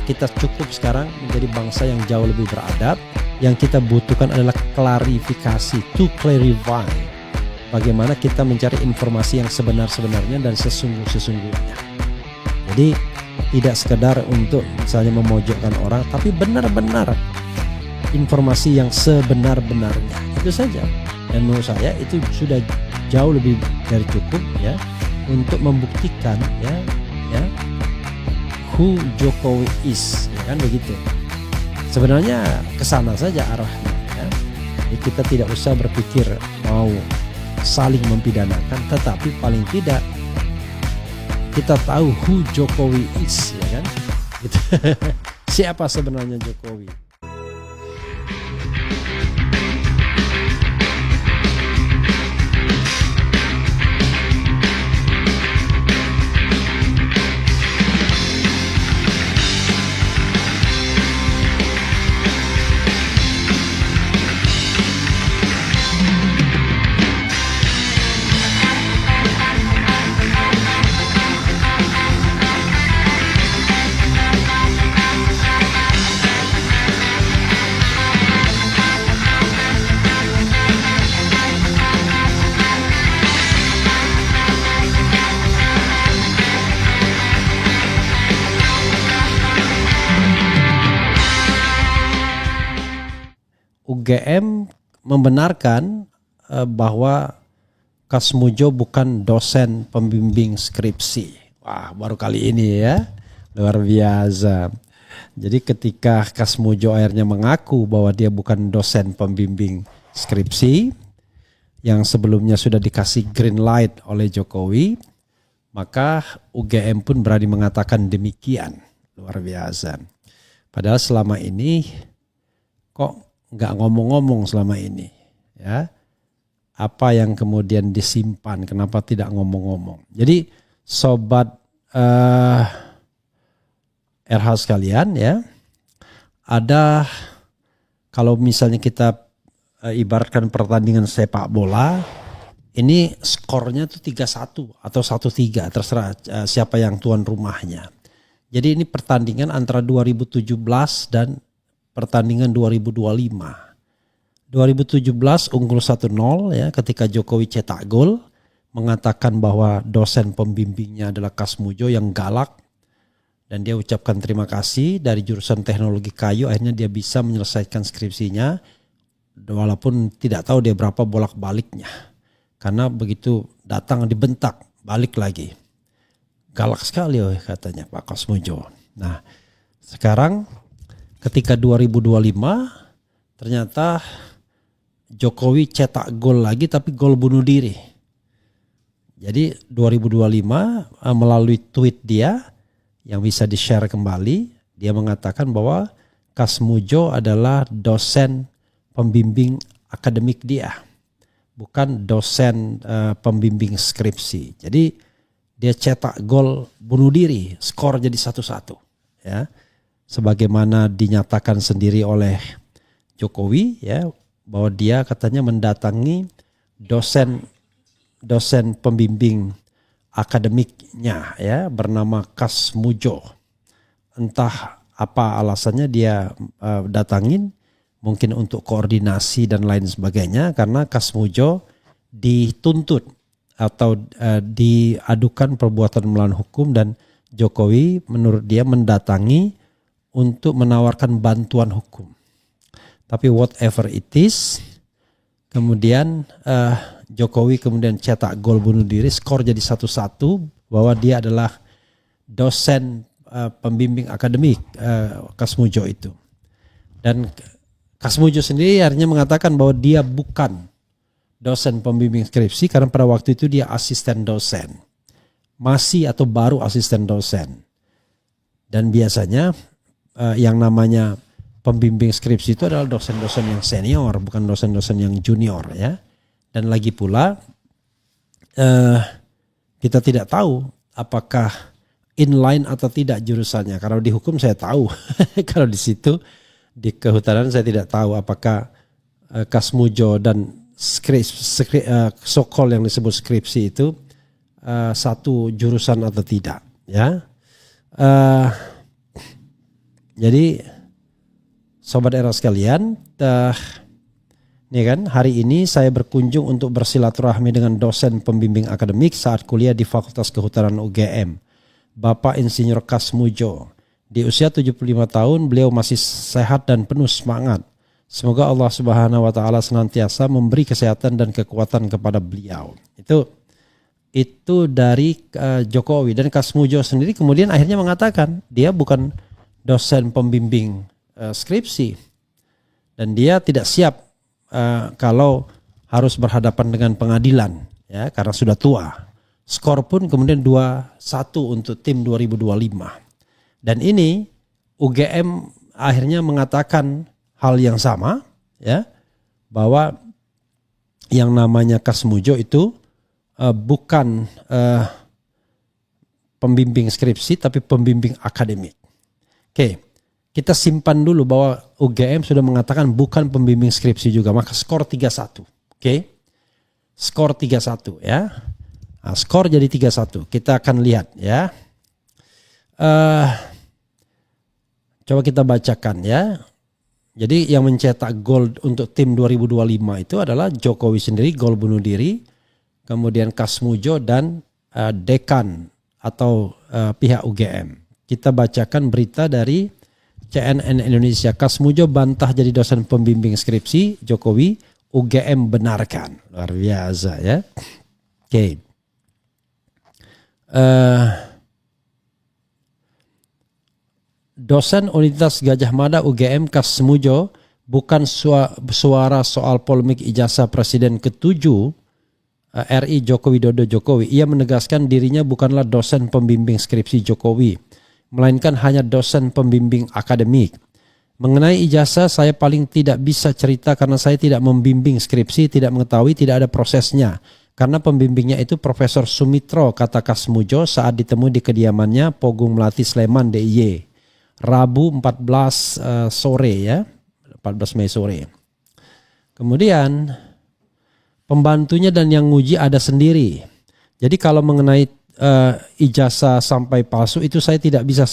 kita cukup sekarang menjadi bangsa yang jauh lebih beradab. Yang kita butuhkan adalah klarifikasi, to clarify. Bagaimana kita mencari informasi yang sebenar-sebenarnya dan sesungguh-sesungguhnya. Jadi tidak sekedar untuk misalnya memojokkan orang, tapi benar-benar informasi yang sebenar-benarnya. Itu saja. Dan menurut saya itu sudah jauh lebih dari cukup ya untuk membuktikan ya who Jokowi is, ya kan begitu. Sebenarnya kesana saja arahnya ya. Jadi kita tidak usah berpikir mau saling mempidanakan, tetapi paling tidak kita tahu who Jokowi is, ya kan? Gitu. Siapa sebenarnya Jokowi? UGM membenarkan bahwa Kasmujo bukan dosen pembimbing skripsi. Wah, baru kali ini ya, luar biasa. Jadi ketika Kasmujo akhirnya mengaku bahwa dia bukan dosen pembimbing skripsi, yang sebelumnya sudah dikasih green light oleh Jokowi, maka UGM pun berani mengatakan demikian. Luar biasa. Padahal selama ini kok nggak ngomong-ngomong selama ini ya, apa yang kemudian disimpan, kenapa tidak ngomong-ngomong. Jadi sobat RH sekalian ya, ada kalau misalnya kita ibaratkan pertandingan sepak bola, ini skornya tuh 3-1 atau 1-3 terserah siapa yang tuan rumahnya. Jadi ini pertandingan antara 2017 dan pertandingan 2025. 2017 unggul 1-0 ya ketika Jokowi cetak gol, mengatakan bahwa dosen pembimbingnya adalah Kasmujo yang galak, dan dia ucapkan terima kasih dari jurusan teknologi kayu, akhirnya dia bisa menyelesaikan skripsinya walaupun tidak tahu dia berapa bolak-baliknya. Karena begitu datang dibentak, balik lagi. Galak sekali katanya Pak Kasmujo. Nah, sekarang ketika 2025 ternyata Jokowi cetak gol lagi, tapi gol bunuh diri. Jadi 2025 melalui tweet dia yang bisa di-share kembali, dia mengatakan bahwa Kasmujo adalah dosen pembimbing akademik dia, bukan dosen pembimbing skripsi. Jadi dia cetak gol bunuh diri, skor jadi 1-1 ya. Sebagaimana dinyatakan sendiri oleh Jokowi ya, bahwa dia katanya mendatangi dosen pembimbing akademiknya ya bernama Kasmujo. Entah apa alasannya dia datangin, mungkin untuk koordinasi dan lain sebagainya, karena Kasmujo dituntut atau diadukan perbuatan melawan hukum, dan Jokowi menurut dia mendatangi untuk menawarkan bantuan hukum. Tapi whatever it is, kemudian Jokowi kemudian cetak gol bunuh diri, skor jadi 1-1, bahwa dia adalah dosen pembimbing akademik Kasmujo itu. Dan Kasmujo sendiri akhirnya mengatakan bahwa dia bukan dosen pembimbing skripsi karena pada waktu itu dia asisten dosen. Masih atau baru asisten dosen. Dan biasanya yang namanya pembimbing skripsi itu adalah dosen-dosen yang senior, bukan dosen-dosen yang junior ya. Dan lagi pula kita tidak tahu apakah inline atau tidak jurusannya. Kalau di hukum saya tahu, kalau di situ di kehutanan saya tidak tahu apakah Kasmujo dan so-called yang disebut skripsi itu satu jurusan atau tidak ya. Jadi sobat era sekalian, nih kan, hari ini saya berkunjung untuk bersilaturahmi dengan dosen pembimbing akademik saat kuliah di Fakultas Kehutanan UGM, Bapak Insinyur Kasmujo. Di usia 75 tahun, beliau masih sehat dan penuh semangat. Semoga Allah Subhanahu wa taala senantiasa memberi kesehatan dan kekuatan kepada beliau. Itu dari Jokowi. Dan Kasmujo sendiri kemudian akhirnya mengatakan dia bukan dosen pembimbing skripsi dan dia tidak siap kalau harus berhadapan dengan pengadilan, ya, karena sudah tua. Skor pun kemudian 2-1 untuk tim 2025. Dan ini UGM akhirnya mengatakan hal yang sama, ya, bahwa yang namanya Kasmujo itu bukan pembimbing skripsi tapi pembimbing akademik. Oke. Kita simpan dulu bahwa UGM sudah mengatakan bukan pembimbing skripsi juga. Maka skor 3-1. Oke. Skor 3-1 ya. Nah, skor jadi 3-1. Kita akan lihat ya. Coba kita bacakan ya. Jadi yang mencetak gol untuk tim 2025 itu adalah Jokowi sendiri, gol bunuh diri. Kemudian Kasmujo dan dekan atau pihak UGM. Kita bacakan berita dari CNN Indonesia. Kasmujo bantah jadi dosen pembimbing skripsi Jokowi, UGM benarkan. Luar biasa ya. Oke. Dosen Universitas Gadjah Mada UGM Kasmujo bukan suara soal polemik ijazah Presiden ke-7 RI Joko Widodo Jokowi. Ia menegaskan dirinya bukanlah dosen pembimbing skripsi Jokowi, melainkan hanya dosen pembimbing akademik. Mengenai ijazah saya paling tidak bisa cerita karena saya tidak membimbing skripsi, tidak mengetahui, tidak ada prosesnya. Karena pembimbingnya itu Profesor Sumitro, kata Kasmujo saat ditemui di kediamannya Pogung Melati Sleman DIY. Rabu 14 sore ya, 14 Mei sore. Kemudian pembantunya dan yang nguji ada sendiri. Jadi kalau mengenai ijazah sampai palsu itu saya tidak bisa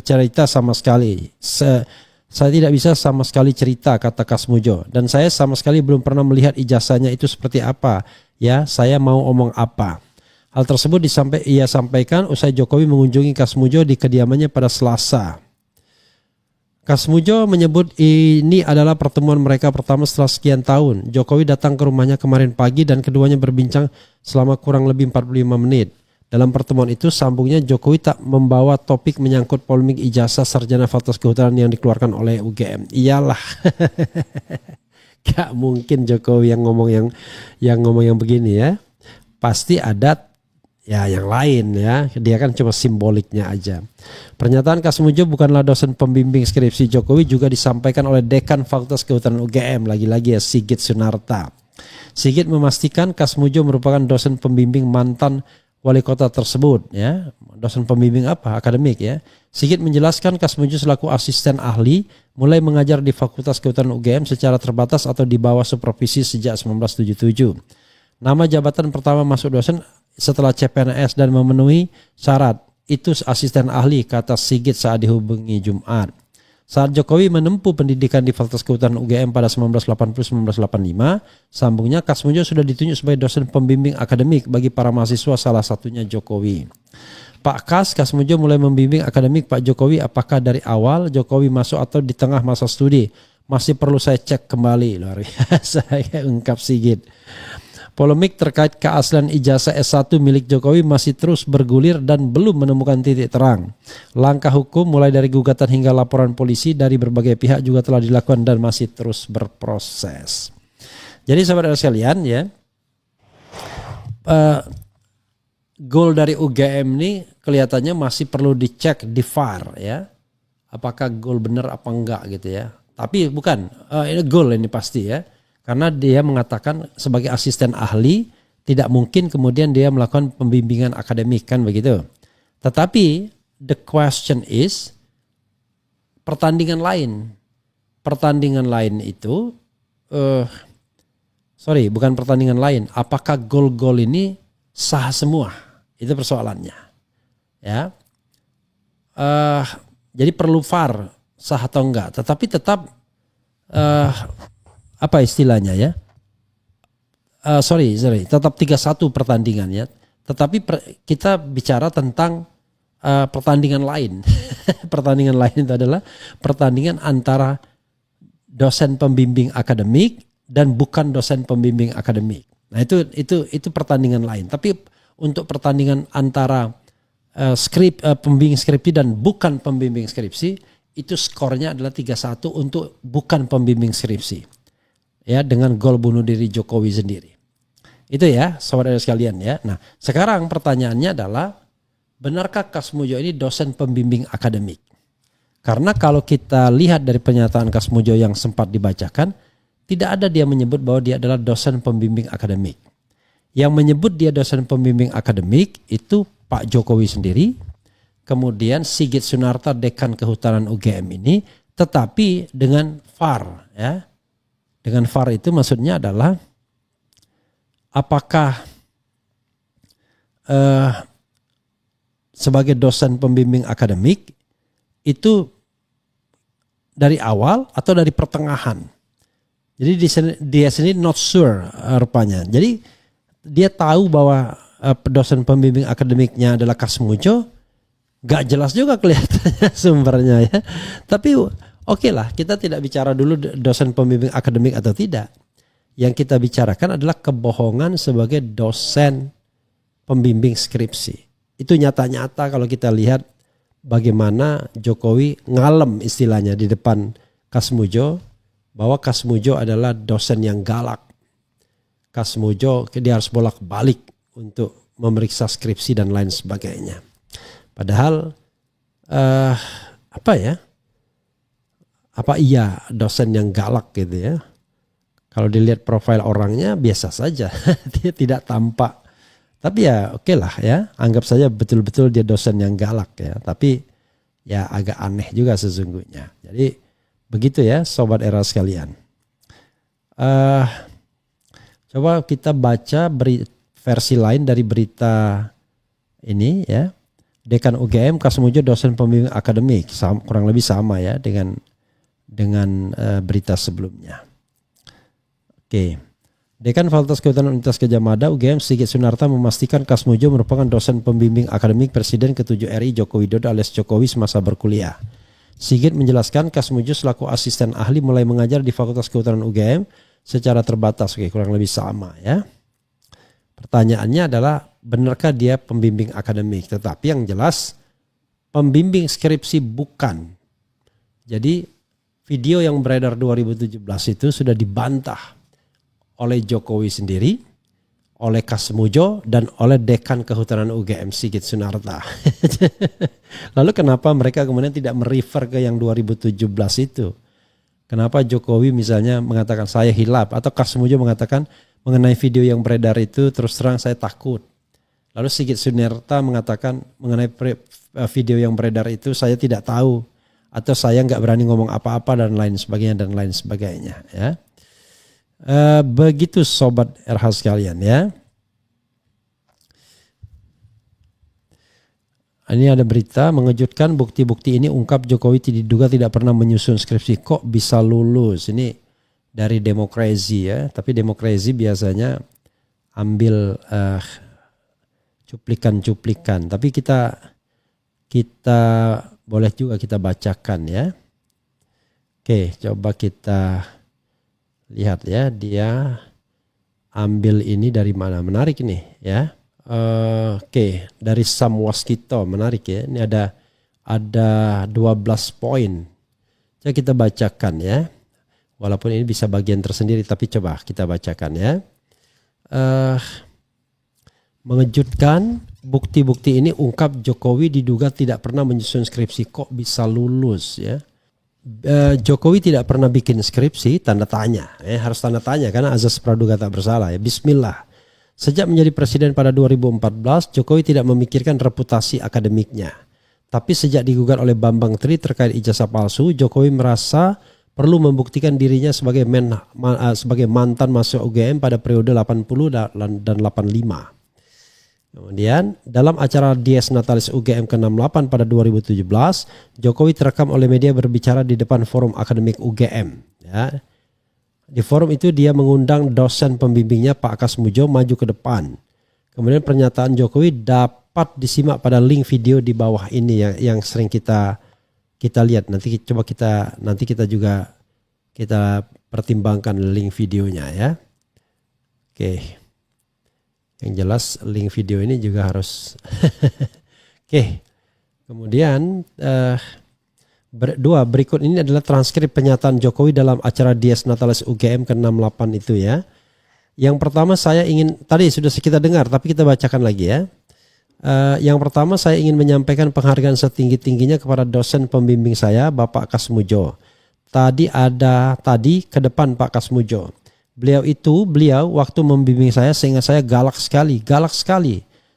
cerita sama sekali. Saya tidak bisa sama sekali cerita, kata Kasmujo. Dan saya sama sekali belum pernah melihat ijazahnya itu seperti apa. Ya, saya mau omong apa. Hal tersebut ia sampaikan usai Jokowi mengunjungi Kasmujo di kediamannya pada Selasa. Kasmujo menyebut ini adalah pertemuan mereka pertama setelah sekian tahun. Jokowi datang ke rumahnya kemarin pagi dan keduanya berbincang selama kurang lebih 45 menit. Dalam pertemuan itu sambungnya Jokowi tak membawa topik menyangkut polemik ijazah sarjana Fakultas Kehutanan yang dikeluarkan oleh UGM. Iyalah. Gak mungkin Jokowi yang ngomong yang begini ya. Pasti ada ya yang lain ya, dia kan cuma simboliknya aja. Pernyataan Kasmujo bukanlah dosen pembimbing skripsi Jokowi juga disampaikan oleh Dekan Fakultas Kehutanan UGM, lagi-lagi ya Sigit Sunarta. Sigit memastikan Kasmujo merupakan dosen pembimbing mantan wali kota tersebut ya. Dosen pembimbing apa? Akademik ya. Sigit menjelaskan Kasmujo selaku asisten ahli mulai mengajar di Fakultas Kehutanan UGM secara terbatas atau di bawah supervisi sejak 1977. Nama jabatan pertama masuk dosen setelah CPNS dan memenuhi syarat itu asisten ahli, kata Sigit saat dihubungi Jumat. Saat Jokowi menempuh pendidikan di Fakultas Kehutanan UGM pada 1980-1985, sambungnya Kasmujo sudah ditunjuk sebagai dosen pembimbing akademik bagi para mahasiswa, salah satunya Jokowi. Pak Kasmujo mulai membimbing akademik Pak Jokowi apakah dari awal Jokowi masuk atau di tengah masa studi? Masih perlu saya cek kembali, luar biasa, ungkap Sigit. Polemik terkait keaslian ijazah S1 milik Jokowi masih terus bergulir dan belum menemukan titik terang. Langkah hukum mulai dari gugatan hingga laporan polisi dari berbagai pihak juga telah dilakukan dan masih terus berproses. Jadi sahabat sekalian ya, gol dari UGM ini kelihatannya masih perlu dicek di VAR ya. Apakah gol benar apa enggak gitu ya. Tapi bukan, ini gol ini pasti ya. Karena dia mengatakan sebagai asisten ahli tidak mungkin kemudian dia melakukan pembimbingan akademik kan begitu. Tetapi the question is pertandingan lain itu bukan pertandingan lain. Apakah gol-gol ini sah semua? Itu persoalannya. Ya. Jadi perlu VAR sah atau enggak, tetapi tetap apa istilahnya ya? Tetap 3-1 pertandingan ya. Tetapi kita bicara tentang pertandingan lain. Pertandingan lain itu adalah pertandingan antara dosen pembimbing akademik dan bukan dosen pembimbing akademik. Nah, itu pertandingan lain. Tapi untuk pertandingan antara pembimbing skripsi dan bukan pembimbing skripsi, itu skornya adalah 3-1 untuk bukan pembimbing skripsi. Ya, dengan gol bunuh diri Jokowi sendiri. Itu ya, saudara sekalian ya. Nah, sekarang pertanyaannya adalah, benarkah Kas Mujo ini dosen pembimbing akademik? Karena kalau kita lihat dari pernyataan Kas Mujo yang sempat dibacakan, tidak ada dia menyebut bahwa dia adalah dosen pembimbing akademik. Yang menyebut dia dosen pembimbing akademik itu Pak Jokowi sendiri, kemudian Sigit Sunarta Dekan Kehutanan UGM ini, tetapi dengan VAR ya. Dengan VAR itu maksudnya adalah apakah sebagai dosen pembimbing akademik itu dari awal atau dari pertengahan. Jadi dia sendiri not sure rupanya. Jadi dia tahu bahwa dosen pembimbing akademiknya adalah Kas Mujo, gak jelas juga kelihatannya sumbernya ya. Tapi oke lah, kita tidak bicara dulu dosen pembimbing akademik atau tidak. Yang kita bicarakan adalah kebohongan sebagai dosen pembimbing skripsi. Itu nyata-nyata kalau kita lihat bagaimana Jokowi ngalem istilahnya di depan Kas Mujo, bahwa Kas Mujo adalah dosen yang galak. Kas Mujo dia harus bolak-balik untuk memeriksa skripsi dan lain sebagainya. Padahal apa iya dosen yang galak gitu ya? Kalau dilihat profil orangnya biasa saja, dia tidak tampak. Tapi ya oke lah ya, anggap saja betul-betul dia dosen yang galak ya. Tapi ya agak aneh juga sesungguhnya. Jadi begitu ya Sobat Era sekalian. Coba kita baca versi lain dari berita ini ya. Dekan UGM Kas Mujo dosen pembimbing akademik, kurang lebih sama ya dengan berita sebelumnya. Oke. Dekan Fakultas Kehutanan Universitas Gadjah Mada UGM Sigit Sunarta memastikan Kas Mujo merupakan dosen pembimbing akademik Presiden ke-7 RI Joko Widodo alias Jokowi semasa berkuliah. Sigit menjelaskan Kas Mujo selaku asisten ahli mulai mengajar di Fakultas Kehutanan UGM secara terbatas. Oke, kurang lebih sama ya. Pertanyaannya adalah, benarkah dia pembimbing akademik? Tetapi yang jelas pembimbing skripsi bukan. Jadi video yang beredar 2017 itu sudah dibantah oleh Jokowi sendiri, oleh Kas Mujo, dan oleh Dekan Kehutanan UGM Sigit Sunarta. Lalu kenapa mereka kemudian tidak merefer ke yang 2017 itu? Kenapa Jokowi misalnya mengatakan saya hilaf, atau Kas Mujo mengatakan mengenai video yang beredar itu terus terang saya takut. Lalu Sigit Sunarta mengatakan mengenai video yang beredar itu saya tidak tahu, atau saya nggak berani ngomong apa-apa dan lain sebagainya ya. Begitu Sobat RH sekalian ya. Ini ada berita mengejutkan, bukti-bukti ini ungkap Jokowi diduga tidak pernah menyusun skripsi, kok bisa lulus. Ini dari Demokrasi ya, tapi Demokrasi biasanya ambil cuplikan-cuplikan, tapi kita boleh juga kita bacakan ya. Oke, coba kita lihat ya, dia ambil ini dari mana, menarik nih ya. Oke, dari Sam Waskito, menarik ya. Ini ada 12 poin. Coba kita bacakan ya. Walaupun ini bisa bagian tersendiri, tapi coba kita bacakan ya. Mengejutkan, bukti-bukti ini ungkap Jokowi diduga tidak pernah menyusun skripsi, kok bisa lulus ya. Jokowi tidak pernah bikin skripsi, tanda tanya. Harus tanda tanya karena azas praduga tak bersalah ya. Bismillah. Sejak menjadi presiden pada 2014, Jokowi tidak memikirkan reputasi akademiknya. Tapi sejak digugat oleh Bambang Tri terkait ijazah palsu, Jokowi merasa perlu membuktikan dirinya sebagai mantan masuk UGM pada periode 80 dan 85. Kemudian dalam acara Dies Natalis UGM ke-68 pada 2017, Jokowi terekam oleh media berbicara di depan forum akademik UGM. Ya. Di forum itu dia mengundang dosen pembimbingnya Pak Kasmujo maju ke depan. Kemudian pernyataan Jokowi dapat disimak pada link video di bawah ini yang sering kita lihat. Nanti kita juga pertimbangkan link videonya ya. Oke. Yang jelas link video ini juga harus Oke. Kemudian berikut ini adalah transkrip pernyataan Jokowi dalam acara Dies Natalis UGM ke-68 itu ya. Yang pertama tadi sudah kita dengar tapi kita bacakan lagi ya. Yang pertama saya ingin menyampaikan penghargaan setinggi-tingginya kepada dosen pembimbing saya Bapak Kasmujo. Tadi ke depan Pak Kasmujo. Beliau waktu membimbing saya sehingga saya galak sekali.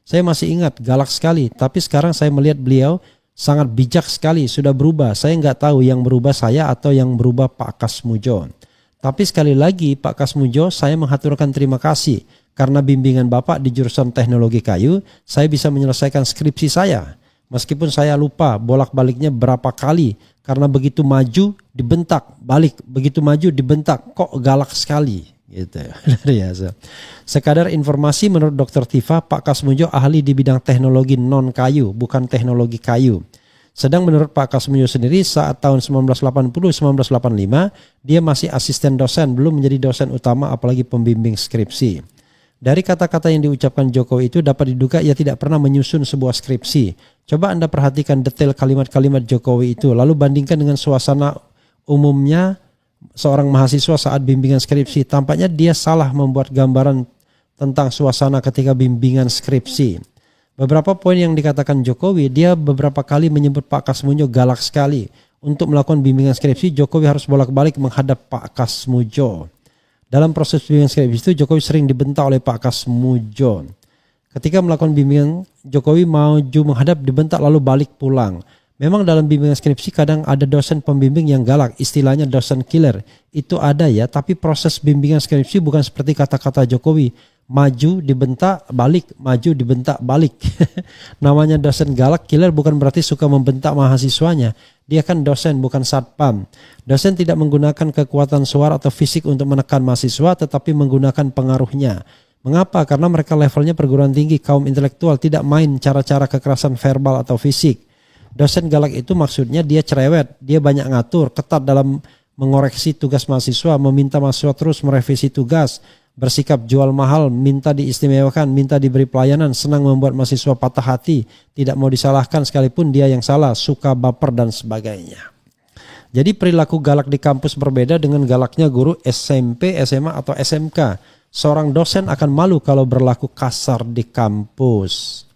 Saya masih ingat galak sekali. Tapi sekarang saya melihat beliau sangat bijak sekali, sudah berubah. Saya nggak tahu yang berubah saya atau yang berubah Pak Kasmujo. Tapi sekali lagi Pak Kasmujo, saya menghaturkan terima kasih. Karena bimbingan Bapak di jurusan teknologi kayu, saya bisa menyelesaikan skripsi saya. Meskipun saya lupa bolak-baliknya berapa kali. Karena begitu maju dibentak, balik. Begitu maju dibentak, kok galak sekali. Gitu. Sekadar informasi menurut Dr. Tifa, Pak Kasmujo ahli di bidang teknologi non kayu, bukan teknologi kayu. Sedang menurut Pak Kasmujo sendiri saat tahun 1980-1985 dia masih asisten dosen, belum menjadi dosen utama apalagi pembimbing skripsi. Dari kata-kata yang diucapkan Jokowi itu dapat diduga ia tidak pernah menyusun sebuah skripsi. Coba Anda perhatikan detail kalimat-kalimat Jokowi itu, lalu bandingkan dengan suasana umumnya seorang mahasiswa saat bimbingan skripsi. Tampaknya dia salah membuat gambaran tentang suasana ketika bimbingan skripsi. Beberapa poin yang dikatakan Jokowi, dia beberapa kali menyebut Pak Kasmujo galak sekali. Untuk melakukan bimbingan skripsi, Jokowi harus bolak-balik menghadap Pak Kasmujo. Dalam proses bimbingan skripsi itu, Jokowi sering dibentak oleh Pak Kasmujo. Ketika melakukan bimbingan, Jokowi maju menghadap, dibentak lalu balik pulang. Memang dalam bimbingan skripsi kadang ada dosen pembimbing yang galak, istilahnya dosen killer. Itu ada ya, tapi proses bimbingan skripsi bukan seperti kata-kata Jokowi. Maju, dibentak, balik, maju, dibentak, balik. Namanya dosen galak, killer bukan berarti suka membentak mahasiswanya. Dia kan dosen, bukan satpam. Dosen tidak menggunakan kekuatan suara atau fisik untuk menekan mahasiswa, tetapi menggunakan pengaruhnya. Mengapa? Karena mereka levelnya perguruan tinggi, kaum intelektual, tidak main cara-cara kekerasan verbal atau fisik. Dosen galak itu maksudnya dia cerewet, dia banyak ngatur, ketat dalam mengoreksi tugas mahasiswa, meminta mahasiswa terus merevisi tugas, bersikap jual mahal, minta diistimewakan, minta diberi pelayanan, senang membuat mahasiswa patah hati, tidak mau disalahkan sekalipun dia yang salah, suka baper dan sebagainya. Jadi perilaku galak di kampus berbeda dengan galaknya guru SMP, SMA atau SMK. Seorang dosen akan malu kalau berlaku kasar di kampus.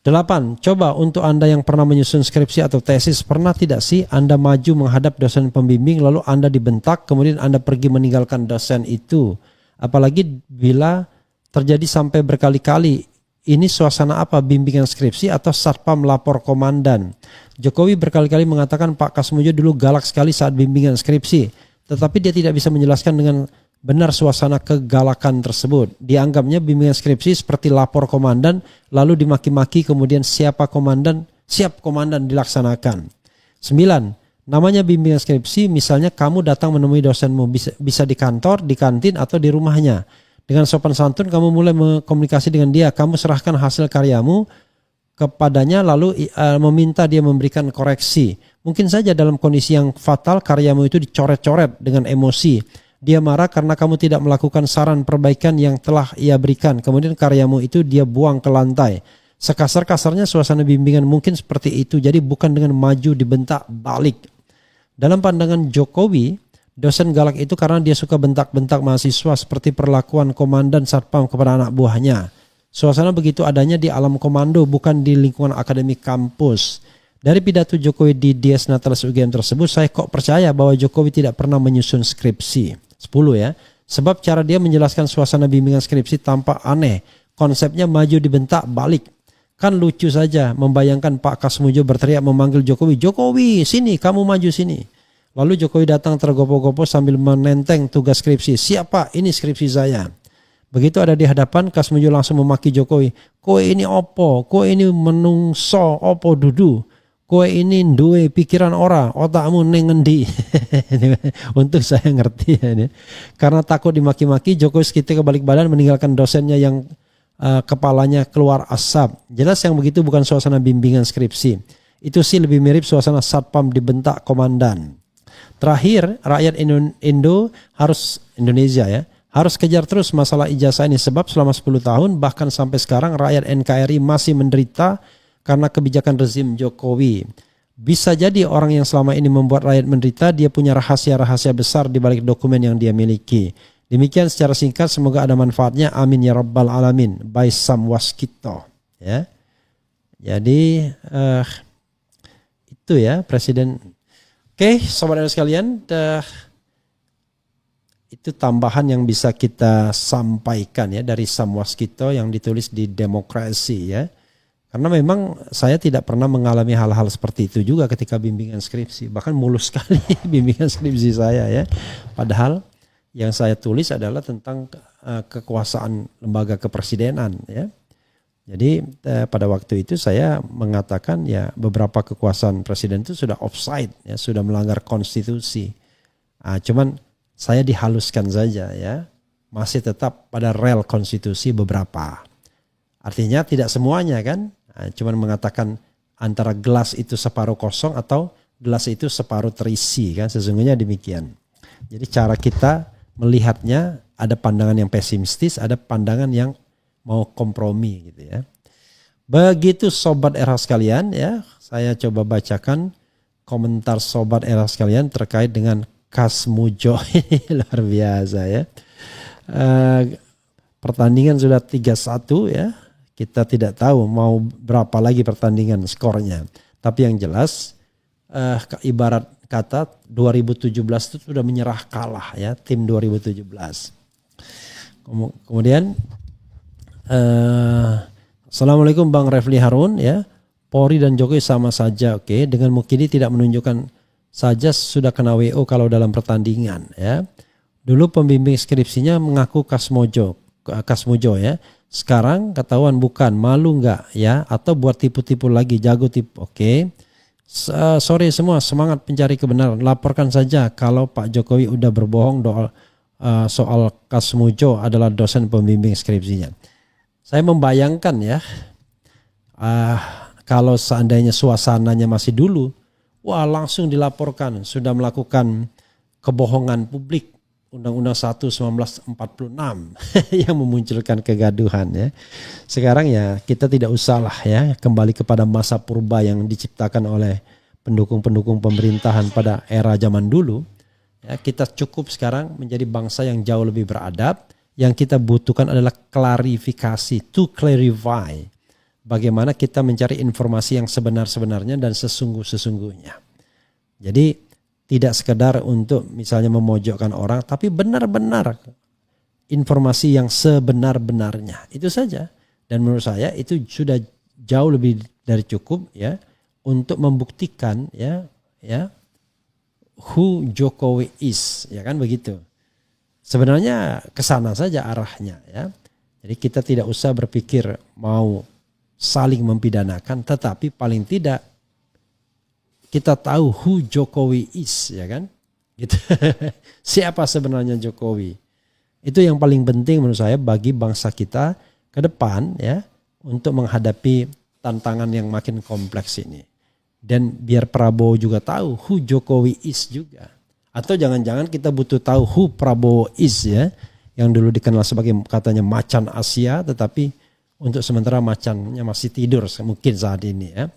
8. Coba untuk Anda yang pernah menyusun skripsi atau tesis, pernah tidak sih Anda maju menghadap dosen pembimbing lalu Anda dibentak, kemudian Anda pergi meninggalkan dosen itu? Apalagi bila terjadi sampai berkali-kali. Ini suasana apa, bimbingan skripsi atau satpam lapor komandan? Jokowi berkali-kali mengatakan Pak Kasmujo dulu galak sekali saat bimbingan skripsi, tetapi dia tidak bisa menjelaskan dengan benar suasana kegalakan tersebut. Dianggapnya bimbingan skripsi seperti lapor komandan, lalu dimaki-maki, kemudian siap komandan dilaksanakan. 9. Namanya bimbingan skripsi, misalnya kamu datang menemui dosenmu, bisa di kantor, di kantin, atau di rumahnya. Dengan sopan santun kamu mulai berkomunikasi dengan dia, kamu serahkan hasil karyamu kepadanya lalu meminta dia memberikan koreksi. Mungkin saja dalam kondisi yang fatal karyamu itu dicoret-coret dengan emosi. Dia marah karena kamu tidak melakukan saran perbaikan yang telah ia berikan. Kemudian karyamu itu dia buang ke lantai. Sekasar-kasarnya suasana bimbingan mungkin seperti itu. Jadi bukan dengan maju dibentak balik. Dalam pandangan Jokowi, dosen galak itu karena dia suka bentak-bentak mahasiswa seperti perlakuan komandan satpam kepada anak buahnya. Suasana begitu adanya di alam komando, bukan di lingkungan akademik kampus. Dari pidato Jokowi di Dies Natalis UGM tersebut, saya kok percaya bahwa Jokowi tidak pernah menyusun skripsi. 10 ya. Sebab cara dia menjelaskan suasana bimbingan skripsi tampak aneh. Konsepnya maju dibentak balik. Kan lucu saja membayangkan Pak Kasmujo berteriak memanggil Jokowi, Jokowi sini, kamu maju sini. Lalu Jokowi datang tergopoh-gopoh sambil menenteng tugas skripsi. Siapa? Ini skripsi saya. Begitu ada di hadapan, Kas Mujo langsung memaki Jokowi. Kowe ini opo? Kowe ini menungso opo dudu? Kowe ini duwe pikiran ora, otakmu ning ngendi? Untuk saya ngerti ya ini. Karena takut dimaki-maki, Jokowi seketika balik badan meninggalkan dosennya yang kepalanya keluar asap. Jelas yang begitu bukan suasana bimbingan skripsi. Itu sih lebih mirip suasana satpam dibentak komandan. Terakhir, rakyat Indonesia ya, harus kejar terus masalah ijazah ini sebab selama 10 tahun bahkan sampai sekarang rakyat NKRI masih menderita karena kebijakan rezim Jokowi. Bisa jadi orang yang selama ini membuat rakyat menderita dia punya rahasia-rahasia besar di balik dokumen yang dia miliki. Demikian secara singkat, semoga ada manfaatnya. Amin ya rabbal alamin. By Sam Waskito. Ya. Jadi itu ya Presiden. Oke, sobat sekalian, itu tambahan yang bisa kita sampaikan ya dari Sam Waskito yang ditulis di Demokrasi ya. Karena memang saya tidak pernah mengalami hal-hal seperti itu juga ketika bimbingan skripsi. Bahkan mulus sekali bimbingan skripsi saya ya. Padahal yang saya tulis adalah tentang kekuasaan lembaga kepresidenan ya. Jadi pada waktu itu saya mengatakan ya beberapa kekuasaan presiden itu sudah offside ya, sudah melanggar konstitusi. Cuman saya dihaluskan saja ya, masih tetap pada rel konstitusi beberapa. Artinya tidak semuanya kan, cuman mengatakan antara gelas itu separuh kosong atau gelas itu separuh terisi kan, sesungguhnya demikian. Jadi cara kita melihatnya ada pandangan yang pesimistis, ada pandangan yang mau kompromi gitu ya. Begitu sobat era sekalian ya, saya coba bacakan komentar sobat era sekalian terkait dengan Kas Mujo. Luar biasa ya. Pertandingan sudah 3-1 ya. Kita tidak tahu mau berapa lagi pertandingan skornya. Tapi yang jelas ibarat kata 2017 itu sudah menyerah kalah ya, tim 2017. Kemudian Assalamualaikum Bang Refli Harun ya. Polri dan Jokowi sama saja oke. Dengan Mukidi tidak menunjukkan saja sudah kena WO kalau dalam pertandingan ya. Dulu pembimbing skripsinya mengaku Kas Mujo ya. Sekarang ketahuan bukan, malu enggak ya, atau buat tipu-tipu lagi, jago tipu. Oke. Sore semua, semangat pencari kebenaran. Laporkan saja kalau Pak Jokowi udah berbohong soal Kas Mujo adalah dosen pembimbing skripsinya. Saya membayangkan ya, kalau seandainya suasananya masih dulu, wah langsung dilaporkan sudah melakukan kebohongan publik Undang-Undang 1 1946 yang memunculkan kegaduhan ya. Sekarang ya kita tidak usahlah ya kembali kepada masa purba yang diciptakan oleh pendukung-pendukung pemerintahan pada era zaman dulu. Ya, kita cukup sekarang menjadi bangsa yang jauh lebih beradab. Yang kita butuhkan adalah klarifikasi, to clarify. Bagaimana kita mencari informasi yang sebenar-sebenarnya dan sesungguh-sesungguhnya. Jadi tidak sekedar untuk misalnya memojokkan orang, tapi benar-benar informasi yang sebenar-benarnya. Itu saja. Dan menurut saya itu sudah jauh lebih dari cukup ya untuk membuktikan ya who Jokowi is, ya kan begitu. Sebenarnya kesana saja arahnya ya. Jadi kita tidak usah berpikir mau saling mempidanakan, tetapi paling tidak kita tahu who Jokowi is, ya kan? Gitu. Siapa sebenarnya Jokowi? Itu yang paling penting menurut saya bagi bangsa kita ke depan ya untuk menghadapi tantangan yang makin kompleks ini. Dan biar Prabowo juga tahu who Jokowi is juga. Atau jangan-jangan kita butuh tahu who Prabowo is ya, yang dulu dikenal sebagai katanya macan Asia, tetapi untuk sementara macannya masih tidur mungkin saat ini ya.